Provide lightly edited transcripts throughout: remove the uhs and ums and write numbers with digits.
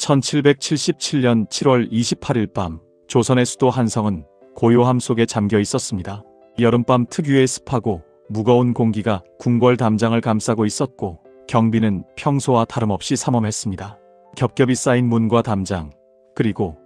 1777년 7월 28일 밤 조선의 수도 한성은 고요함 속에 잠겨 있었습니다. 여름밤 특유의 습하고 무거운 공기가 궁궐 담장을 감싸고 있었고 경비는 평소와 다름없이 삼엄했습니다. 겹겹이 쌓인 문과 담장, 그리고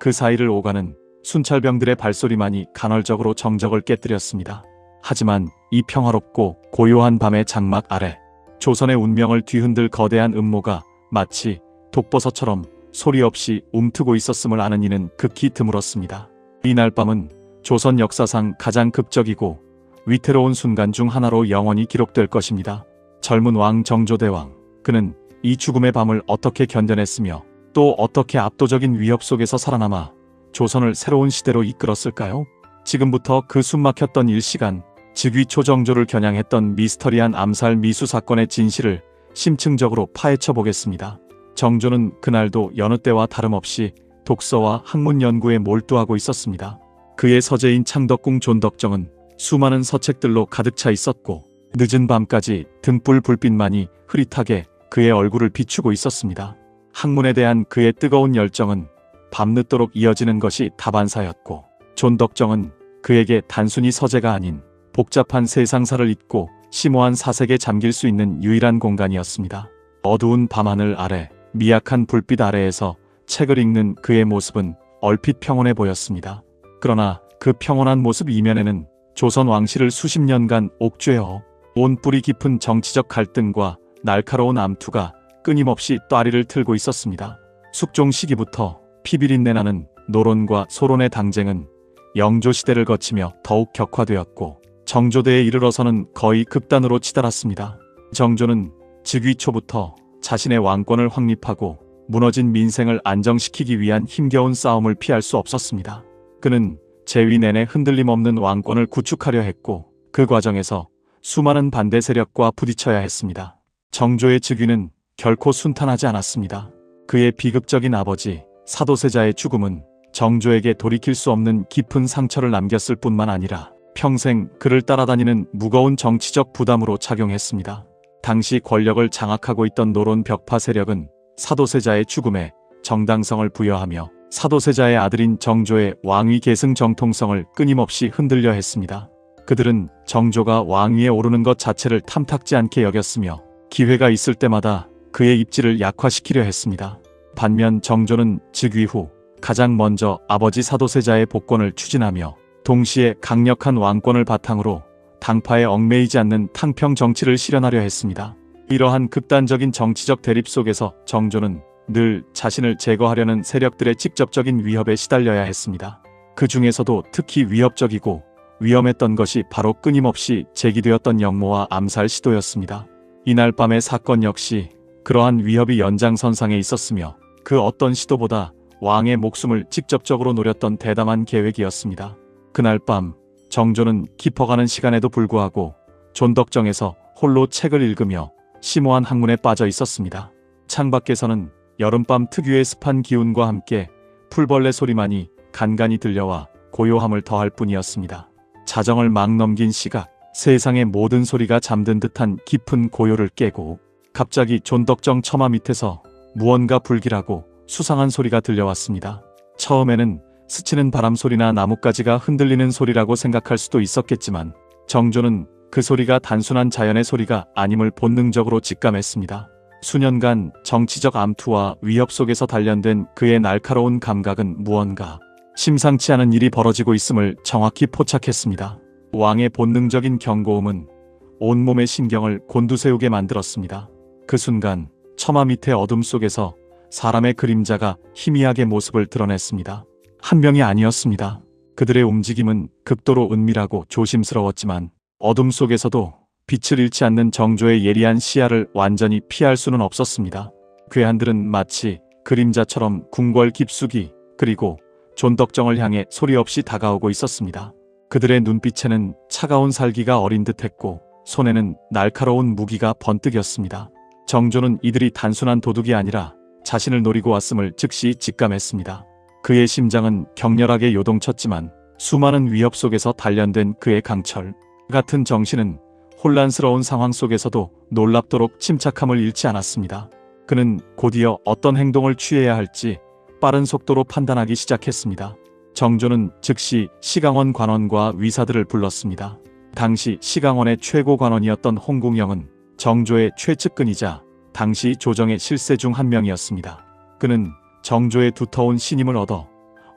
그 사이를 오가는 순찰병들의 발소리만이 간헐적으로 정적을 깨뜨렸습니다. 하지만 이 평화롭고 고요한 밤의 장막 아래 조선의 운명을 뒤흔들 거대한 음모가 마치 독버섯처럼 소리 없이 움트고 있었음을 아는 이는 극히 드물었습니다. 이날 밤은 조선 역사상 가장 극적이고 위태로운 순간 중 하나로 영원히 기록될 것입니다. 젊은 왕 정조대왕, 그는 이 죽음의 밤을 어떻게 견뎌냈으며 또 어떻게 압도적인 위협 속에서 살아남아 조선을 새로운 시대로 이끌었을까요? 지금부터 그 숨막혔던 일시간, 즉위초 정조를 겨냥했던 미스터리한 암살 미수 사건의 진실을 심층적으로 파헤쳐 보겠습니다. 정조는 그날도 여느 때와 다름없이 독서와 학문 연구에 몰두하고 있었습니다. 그의 서재인 창덕궁 존덕정은 수많은 서책들로 가득 차 있었고 늦은 밤까지 등불 불빛만이 흐릿하게 그의 얼굴을 비추고 있었습니다. 학문에 대한 그의 뜨거운 열정은 밤늦도록 이어지는 것이 다반사였고 존덕정은 그에게 단순히 서재가 아닌 복잡한 세상사를 잇고 심오한 사색에 잠길 수 있는 유일한 공간이었습니다. 어두운 밤하늘 아래 미약한 불빛 아래에서 책을 읽는 그의 모습은 얼핏 평온해 보였습니다. 그러나 그 평온한 모습 이면에는 조선 왕실을 수십 년간 옥죄어 온 뿌리 깊은 정치적 갈등과 날카로운 암투가 끊임없이 따리를 틀고 있었습니다. 숙종 시기부터 피비린내 나는 노론과 소론의 당쟁은 영조시대를 거치며 더욱 격화되었고 정조대에 이르러서는 거의 극단으로 치달았습니다. 정조는 즉위 초부터 자신의 왕권을 확립하고 무너진 민생을 안정시키기 위한 힘겨운 싸움을 피할 수 없었습니다. 그는 재위 내내 흔들림 없는 왕권을 구축하려 했고 그 과정에서 수많은 반대 세력과 부딪혀야 했습니다. 정조의 즉위는 결코 순탄하지 않았습니다. 그의 비극적인 아버지 사도세자의 죽음은 정조에게 돌이킬 수 없는 깊은 상처를 남겼을 뿐만 아니라 평생 그를 따라다니는 무거운 정치적 부담으로 작용했습니다. 당시 권력을 장악하고 있던 노론 벽파 세력은 사도세자의 죽음에 정당성을 부여하며 사도세자의 아들인 정조의 왕위 계승 정통성을 끊임없이 흔들려 했습니다. 그들은 정조가 왕위에 오르는 것 자체를 탐탁지 않게 여겼으며 기회가 있을 때마다 그의 입지를 약화시키려 했습니다. 반면 정조는 즉위 후 가장 먼저 아버지 사도세자의 복권을 추진하며 동시에 강력한 왕권을 바탕으로 당파에 얽매이지 않는 탕평 정치를 실현하려 했습니다. 이러한 극단적인 정치적 대립 속에서 정조는 늘 자신을 제거하려는 세력들의 직접적인 위협에 시달려야 했습니다. 그 중에서도 특히 위협적이고 위험했던 것이 바로 끊임없이 제기되었던 역모와 암살 시도였습니다. 이날 밤의 사건 역시 그러한 위협이 연장선상에 있었으며 그 어떤 시도보다 왕의 목숨을 직접적으로 노렸던 대담한 계획이었습니다. 그날 밤 정조는 깊어가는 시간에도 불구하고 존덕정에서 홀로 책을 읽으며 심오한 학문에 빠져 있었습니다. 창밖에서는 여름밤 특유의 습한 기운과 함께 풀벌레 소리만이 간간히 들려와 고요함을 더할 뿐이었습니다. 자정을 막 넘긴 시각, 세상의 모든 소리가 잠든 듯한 깊은 고요를 깨고 갑자기 존덕정 처마 밑에서 무언가 불길하고 수상한 소리가 들려왔습니다. 처음에는 스치는 바람 소리나 나뭇가지가 흔들리는 소리라고 생각할 수도 있었겠지만 정조는 그 소리가 단순한 자연의 소리가 아님을 본능적으로 직감했습니다. 수년간 정치적 암투와 위협 속에서 단련된 그의 날카로운 감각은 무언가 심상치 않은 일이 벌어지고 있음을 정확히 포착했습니다. 왕의 본능적인 경고음은 온몸의 신경을 곤두세우게 만들었습니다. 그 순간 처마 밑의 어둠 속에서 사람의 그림자가 희미하게 모습을 드러냈습니다. 한 명이 아니었습니다. 그들의 움직임은 극도로 은밀하고 조심스러웠지만 어둠 속에서도 빛을 잃지 않는 정조의 예리한 시야를 완전히 피할 수는 없었습니다. 괴한들은 마치 그림자처럼 궁궐 깊숙이 그리고 존덕정을 향해 소리 없이 다가오고 있었습니다. 그들의 눈빛에는 차가운 살기가 어린 듯했고 손에는 날카로운 무기가 번뜩였습니다. 정조는 이들이 단순한 도둑이 아니라 자신을 노리고 왔음을 즉시 직감했습니다. 그의 심장은 격렬하게 요동쳤지만 수많은 위협 속에서 단련된 그의 강철 같은 정신은 혼란스러운 상황 속에서도 놀랍도록 침착함을 잃지 않았습니다. 그는 곧이어 어떤 행동을 취해야 할지 빠른 속도로 판단하기 시작했습니다. 정조는 즉시 시강원 관원과 위사들을 불렀습니다. 당시 시강원의 최고 관원이었던 홍궁영은 정조의 최측근이자 당시 조정의 실세 중 한 명이었습니다. 그는 정조의 두터운 신임을 얻어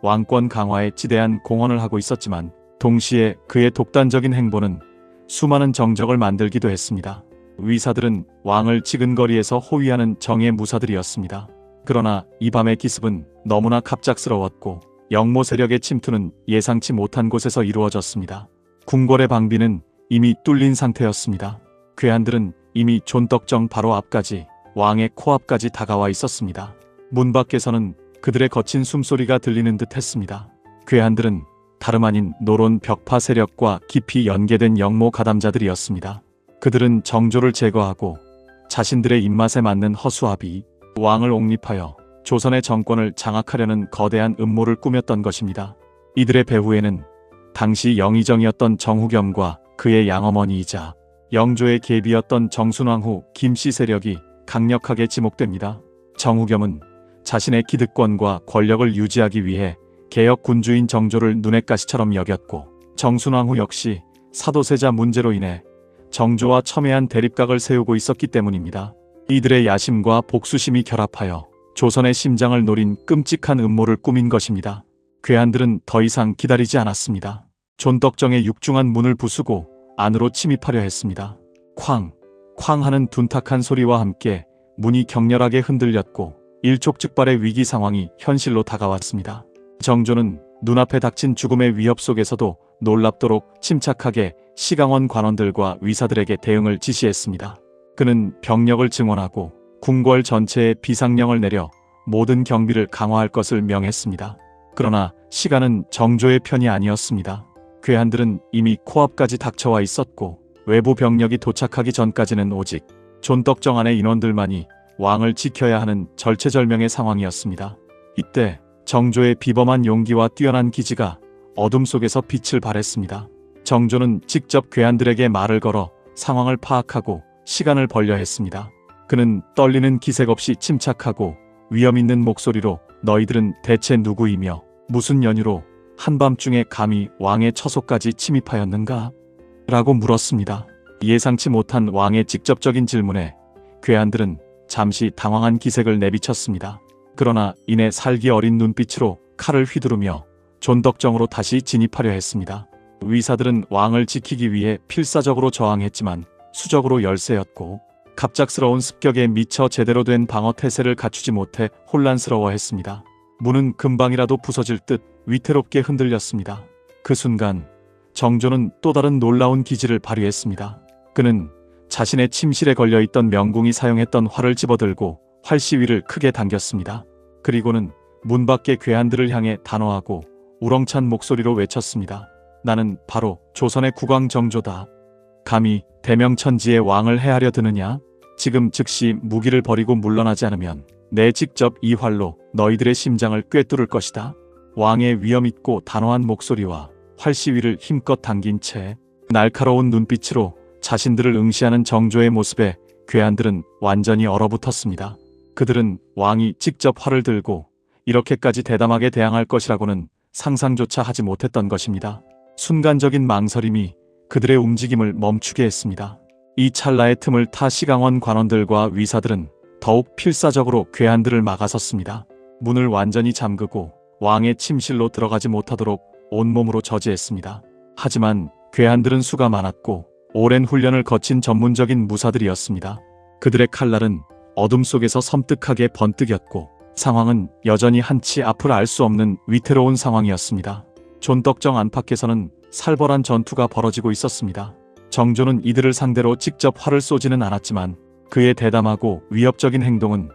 왕권 강화에 지대한 공헌을 하고 있었지만 동시에 그의 독단적인 행보는 수많은 정적을 만들기도 했습니다. 위사들은 왕을 지근거리에서 호위하는 정예 무사들이었습니다. 그러나 이 밤의 기습은 너무나 갑작스러웠고 영모 세력의 침투는 예상치 못한 곳에서 이루어졌습니다. 궁궐의 방비는 이미 뚫린 상태였습니다. 괴한들은 이미 존덕정 바로 앞까지 왕의 코앞까지 다가와 있었습니다. 문 밖에서는 그들의 거친 숨소리가 들리는 듯 했습니다. 괴한들은 다름 아닌 노론 벽파 세력과 깊이 연계된 영모 가담자들이었습니다. 그들은 정조를 제거하고 자신들의 입맛에 맞는 허수아비 왕을 옹립하여 조선의 정권을 장악하려는 거대한 음모를 꾸몄던 것입니다. 이들의 배후에는 당시 영의정이었던 정후겸과 그의 양어머니이자 영조의 계비였던 정순왕후 김씨 세력이 강력하게 지목됩니다. 정후겸은 자신의 기득권과 권력을 유지하기 위해 개혁 군주인 정조를 눈엣 가시처럼 여겼고 정순왕후 역시 사도세자 문제로 인해 정조와 첨예한 대립각을 세우고 있었기 때문입니다. 이들의 야심과 복수심이 결합하여 조선의 심장을 노린 끔찍한 음모를 꾸민 것입니다. 괴한들은 더 이상 기다리지 않았습니다. 존덕정의 육중한 문을 부수고 안으로 침입하려 했습니다. 쾅! 쾅 하는 둔탁한 소리와 함께 문이 격렬하게 흔들렸고 일촉즉발의 위기 상황이 현실로 다가왔습니다. 정조는 눈앞에 닥친 죽음의 위협 속에서도 놀랍도록 침착하게 시강원 관원들과 위사들에게 대응을 지시했습니다. 그는 병력을 증원하고 궁궐 전체에 비상령을 내려 모든 경비를 강화할 것을 명했습니다. 그러나 시간은 정조의 편이 아니었습니다. 괴한들은 이미 코앞까지 닥쳐와 있었고 외부 병력이 도착하기 전까지는 오직 존덕정 안의 인원들만이 왕을 지켜야 하는 절체절명의 상황이었습니다. 이때 정조의 비범한 용기와 뛰어난 기지가 어둠 속에서 빛을 발했습니다. 정조는 직접 괴한들에게 말을 걸어 상황을 파악하고 시간을 벌려 했습니다. 그는 떨리는 기색 없이 침착하고 위험 있는 목소리로 너희들은 대체 누구이며 무슨 연유로 한밤중에 감히 왕의 처소까지 침입하였는가? 라고 물었습니다. 예상치 못한 왕의 직접적인 질문에 괴한들은 잠시 당황한 기색을 내비쳤습니다. 그러나 이내 살기 어린 눈빛으로 칼을 휘두르며 존덕정으로 다시 진입하려 했습니다. 위사들은 왕을 지키기 위해 필사적으로 저항했지만 수적으로 열세였고 갑작스러운 습격에 미처 제대로 된 방어 태세를 갖추지 못해 혼란스러워했습니다. 문은 금방이라도 부서질 듯 위태롭게 흔들렸습니다. 그 순간 정조는 또 다른 놀라운 기지를 발휘했습니다. 그는 자신의 침실에 걸려있던 명궁이 사용했던 활을 집어들고 활 시위를 크게 당겼습니다. 그리고는 문 밖의 괴한들을 향해 단호하고 우렁찬 목소리로 외쳤습니다. 나는 바로 조선의 국왕 정조다. 감히 대명천지의 왕을 해하려 드느냐? 지금 즉시 무기를 버리고 물러나지 않으면 내 직접 이 활로 너희들의 심장을 꿰뚫을 것이다. 왕의 위엄있고 단호한 목소리와 활 시위를 힘껏 당긴 채 날카로운 눈빛으로 자신들을 응시하는 정조의 모습에 괴한들은 완전히 얼어붙었습니다. 그들은 왕이 직접 활을 들고 이렇게까지 대담하게 대항할 것이라고는 상상조차 하지 못했던 것입니다. 순간적인 망설임이 그들의 움직임을 멈추게 했습니다. 이 찰나의 틈을 타 시강원 관원들과 위사들은 더욱 필사적으로 괴한들을 막아섰습니다. 문을 완전히 잠그고 왕의 침실로 들어가지 못하도록 온몸으로 저지했습니다. 하지만 괴한들은 수가 많았고 오랜 훈련을 거친 전문적인 무사들이었습니다. 그들의 칼날은 어둠 속에서 섬뜩하게 번뜩였고 상황은 여전히 한치 앞을 알 수 없는 위태로운 상황이었습니다. 존덕정 안팎에서는 살벌한 전투가 벌어지고 있었습니다. 정조는 이들을 상대로 직접 활을 쏘지는 않았지만 그의 대담하고 위협적인 행동은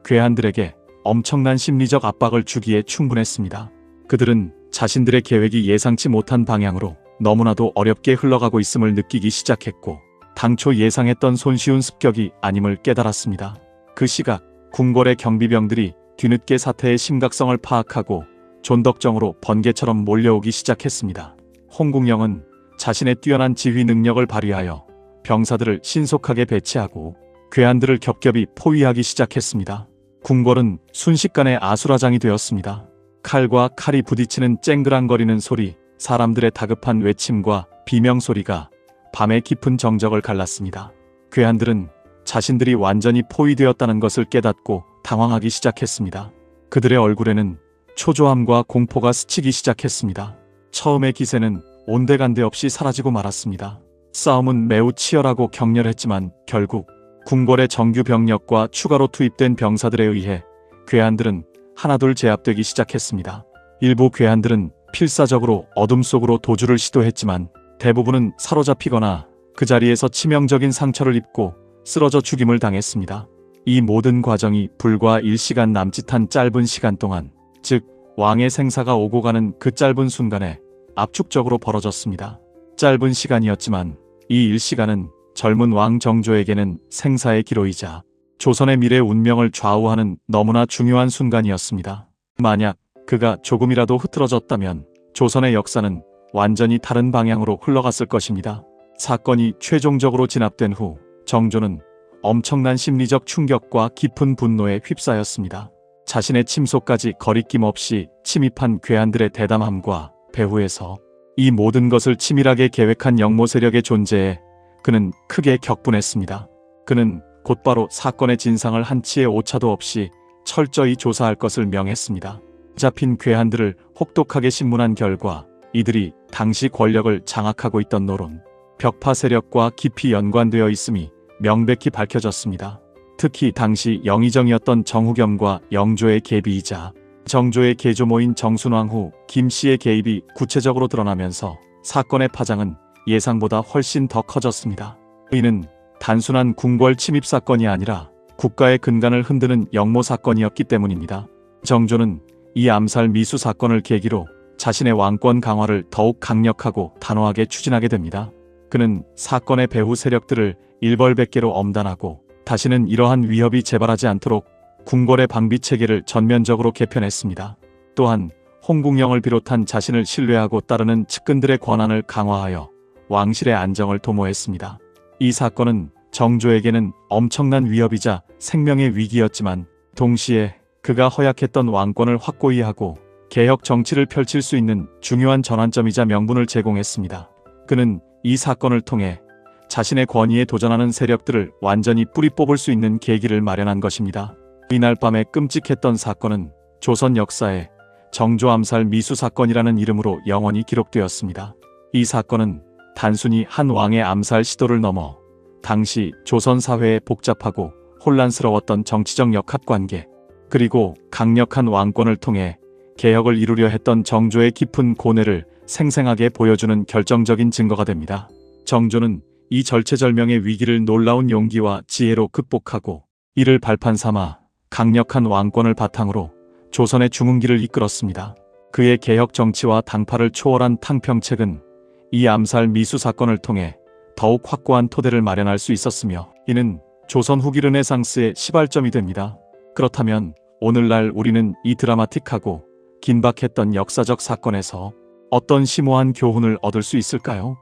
괴한들에게 엄청난 심리적 압박을 주기에 충분했습니다. 그들은 자신들의 계획이 예상치 못한 방향으로 너무나도 어렵게 흘러가고 있음을 느끼기 시작했고 당초 예상했던 손쉬운 습격이 아님을 깨달았습니다. 그 시각 궁궐의 경비병들이 뒤늦게 사태의 심각성을 파악하고 존덕정으로 번개처럼 몰려오기 시작했습니다. 홍궁영은 자신의 뛰어난 지휘 능력을 발휘하여 병사들을 신속하게 배치하고 괴한들을 겹겹이 포위하기 시작했습니다. 궁궐은 순식간에 아수라장이 되었습니다. 칼과 칼이 부딪히는 쨍그랑거리는 소리, 사람들의 다급한 외침과 비명소리가 밤의 깊은 정적을 갈랐습니다. 괴한들은 자신들이 완전히 포위되었다는 것을 깨닫고 당황하기 시작했습니다. 그들의 얼굴에는 초조함과 공포가 스치기 시작했습니다. 처음의 기세는 온데간데 없이 사라지고 말았습니다. 싸움은 매우 치열하고 격렬했지만 결국 궁궐의 정규 병력과 추가로 투입된 병사들에 의해 괴한들은 하나둘 제압되기 시작했습니다. 일부 괴한들은 필사적으로 어둠 속으로 도주를 시도했지만 대부분은 사로잡히거나 그 자리에서 치명적인 상처를 입고 쓰러져 죽임을 당했습니다. 이 모든 과정이 불과 1시간 남짓한 짧은 시간 동안, 즉 왕의 생사가 오고 가는 그 짧은 순간에 압축적으로 벌어졌습니다. 짧은 시간이었지만 이 1시간은 젊은 왕 정조에게는 생사의 기로이자 조선의 미래 운명을 좌우하는 너무나 중요한 순간이었습니다. 만약 그가 조금이라도 흐트러졌다면 조선의 역사는 완전히 다른 방향으로 흘러갔을 것입니다. 사건이 최종적으로 진압된 후 정조는 엄청난 심리적 충격과 깊은 분노에 휩싸였습니다. 자신의 침소까지 거리낌 없이 침입한 괴한들의 대담함과 배후에서 이 모든 것을 치밀하게 계획한 영모 세력의 존재에 그는 크게 격분했습니다. 그는 곧바로 사건의 진상을 한치의 오차도 없이 철저히 조사할 것을 명했습니다. 잡힌 괴한들을 혹독하게 신문한 결과 이들이 당시 권력을 장악하고 있던 노론, 벽파 세력과 깊이 연관되어 있음이 명백히 밝혀졌습니다. 특히 당시 영의정이었던 정후겸과 영조의 계비이자 정조의 계조모인 정순왕 후 김씨의 개입이 구체적으로 드러나면서 사건의 파장은 예상보다 훨씬 더 커졌습니다. 이는 단순한 궁궐 침입 사건이 아니라 국가의 근간을 흔드는 영모 사건이었기 때문입니다. 정조는 이 암살 미수 사건을 계기로 자신의 왕권 강화를 더욱 강력하고 단호하게 추진하게 됩니다. 그는 사건의 배후 세력들을 일벌백계로 엄단하고 다시는 이러한 위협이 재발하지 않도록 궁궐의 방비 체계를 전면적으로 개편했습니다. 또한 홍국영을 비롯한 자신을 신뢰하고 따르는 측근들의 권한을 강화하여 왕실의 안정을 도모했습니다. 이 사건은 정조에게는 엄청난 위협이자 생명의 위기였지만 동시에 그가 허약했던 왕권을 확고히 하고 개혁 정치를 펼칠 수 있는 중요한 전환점이자 명분을 제공했습니다. 그는 이 사건을 통해 자신의 권위에 도전하는 세력들을 완전히 뿌리 뽑을 수 있는 계기를 마련한 것입니다. 이날 밤의 끔찍했던 사건은 조선 역사에 정조 암살 미수 사건이라는 이름으로 영원히 기록되었습니다. 이 사건은 단순히 한 왕의 암살 시도를 넘어 당시 조선 사회의 복잡하고 혼란스러웠던 정치적 역학관계, 그리고 강력한 왕권을 통해 개혁을 이루려 했던 정조의 깊은 고뇌를 생생하게 보여주는 결정적인 증거가 됩니다. 정조는 이 절체절명의 위기를 놀라운 용기와 지혜로 극복하고 이를 발판 삼아 강력한 왕권을 바탕으로 조선의 중흥기를 이끌었습니다. 그의 개혁 정치와 당파를 초월한 탕평책은 이 암살 미수 사건을 통해 더욱 확고한 토대를 마련할 수 있었으며 이는 조선 후기 르네상스의 시발점이 됩니다. 그렇다면 오늘날 우리는 이 드라마틱하고 긴박했던 역사적 사건에서 어떤 심오한 교훈을 얻을 수 있을까요?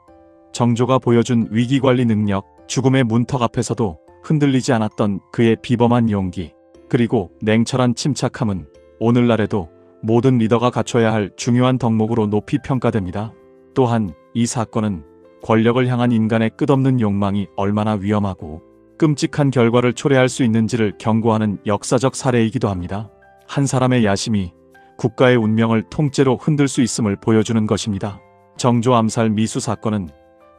정조가 보여준 위기관리 능력, 죽음의 문턱 앞에서도 흔들리지 않았던 그의 비범한 용기, 그리고 냉철한 침착함은 오늘날에도 모든 리더가 갖춰야 할 중요한 덕목으로 높이 평가됩니다. 또한 이 사건은 권력을 향한 인간의 끝없는 욕망이 얼마나 위험하고 끔찍한 결과를 초래할 수 있는지를 경고하는 역사적 사례이기도 합니다. 한 사람의 야심이 국가의 운명을 통째로 흔들 수 있음을 보여주는 것입니다. 정조 암살 미수 사건은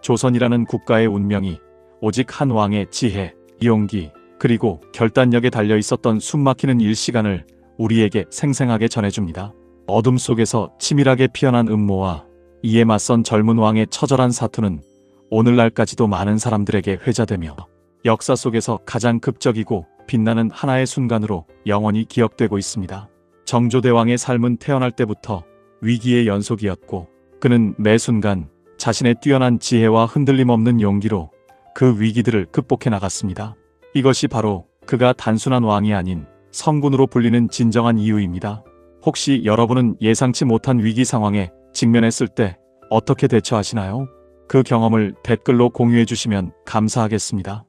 조선이라는 국가의 운명이 오직 한 왕의 지혜, 용기, 그리고 결단력에 달려 있었던 숨막히는 일시간을 우리에게 생생하게 전해줍니다. 어둠 속에서 치밀하게 피어난 음모와 이에 맞선 젊은 왕의 처절한 사투는 오늘날까지도 많은 사람들에게 회자되며 역사 속에서 가장 극적이고 빛나는 하나의 순간으로 영원히 기억되고 있습니다. 정조대왕의 삶은 태어날 때부터 위기의 연속이었고 그는 매 순간 자신의 뛰어난 지혜와 흔들림 없는 용기로 그 위기들을 극복해 나갔습니다. 이것이 바로 그가 단순한 왕이 아닌 성군으로 불리는 진정한 이유입니다. 혹시 여러분은 예상치 못한 위기 상황에 직면했을 때 어떻게 대처하시나요? 그 경험을 댓글로 공유해 주시면 감사하겠습니다.